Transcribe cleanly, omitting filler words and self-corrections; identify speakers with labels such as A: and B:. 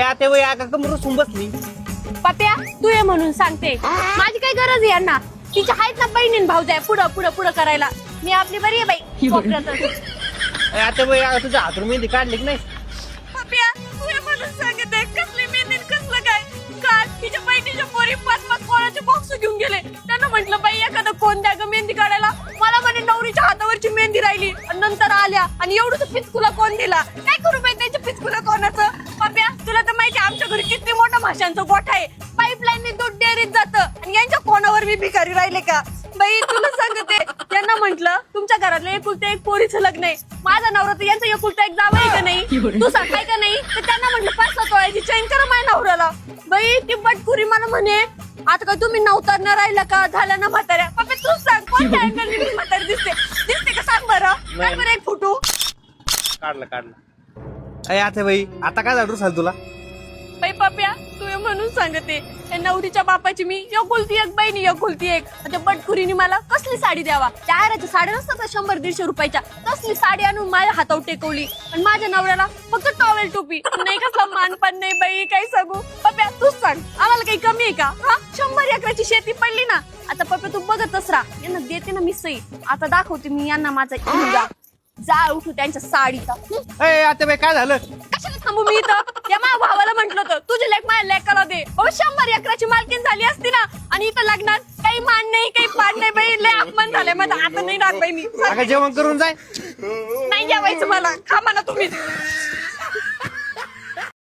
A: आता वय आका कमरून बसली.
B: पप्या तू ये म्हणून सांगते, माझी काय गरज आहे यांना. तिच्या आहेत ना बहिणीन भाऊजाय पुढं पुढं पुढं करायला. मी आपली बरी आहे बाई कोपऱ्यातच.
A: आता वय तुझ्या हातून मेहंदी काढली की नाही?
B: पप्या तू ये म्हणून सांगते, कसली मेहंदी कसलं काय. काल तिच्या बहिणीच्या पोरी 5-5 कोणाचे बॉक्स घेऊन गेले. त्यांना म्हटलं बाई एखादं कोण द्या ग मेहंदी काढायला. मला म्हणे नवरीच्या हातावरची मेहंदी राहिली. आणि नंतर आल्या आणि एवढंच पिचकुला कोण दिला. काय करू बाई त्याच्या पिचकुला कोणाचं. पप्या तुला तर माहिती आमच्या घरी किती मोठा माशांचा गोठा आहे. पाईपलाईनने दूध डेअरीत जातं आणि यांच्या कोणावर मी भिकारी राहिले का. बाई तुला सांगते, त्यांना म्हंटल तुमच्या घरातलं एकुलते एक पोरीचं लग्न आहे. माझा नवरा तर यांचा एकुलता एक जावं आहे का नाही, तू सांगाय का नाही. तर त्यांना म्हटलं 5-7 तोळ्याची चैन करा माझ्या नवऱ्याला. बाई ती बटकुरी मला म्हणे आता काय तुम्ही नवतार न राहिला का, झाल्या ना म्हाताऱ्या. पप्पा तूच सांग कोणत्या अँगलने म्हातारी दिसते का सांग बरं. काय बरं एक फोटो
A: काढला. आता बाई आता काय झालं सांग तुला.
B: बाई पप्या तू ये म्हणून सांगते, त्या नवरीच्या बापाची मी एकुलती एक बहिणी एकुलती एक. त्या बटकुरीने मला कसली साडी द्यावा. त्या आयराच्या साड्या नसतात 100-150 रुपयाच्या, तसली साडी आणून माझ्या हातावर टेकवली. आणि माझ्या नवऱ्याला फक्त टॉवेल टोपी. नाही कसला मानपान नाही बाई, काय सांगू. पप्या तूच सांग आम्हाला काही कमी आहे का. हा 100 एकराची शेती पडली ना. आता पप्या तू बघतच राहा, यांना देते ना मी सही. आता दाखवते मी यांना माझा मुलगा. जा उठू त्यांच्या साडीचा.
A: आता बाई काय झालं.
B: कशाला थांबू मी इथं. या माझ्या भावाला म्हंटल होतं तुझी लेक माझ्या लेकाला दे. 100 एकराची मालकीन झाली असती ना. आणि इथं लग्नात काही मान नाही काही पान नाही बाई. लय अपमान झालाय माझा. आता नाही राहत बाई मी.
A: जेवण करून जाय.
B: नाही जेवायचं मला, खा म्हणा तुम्ही.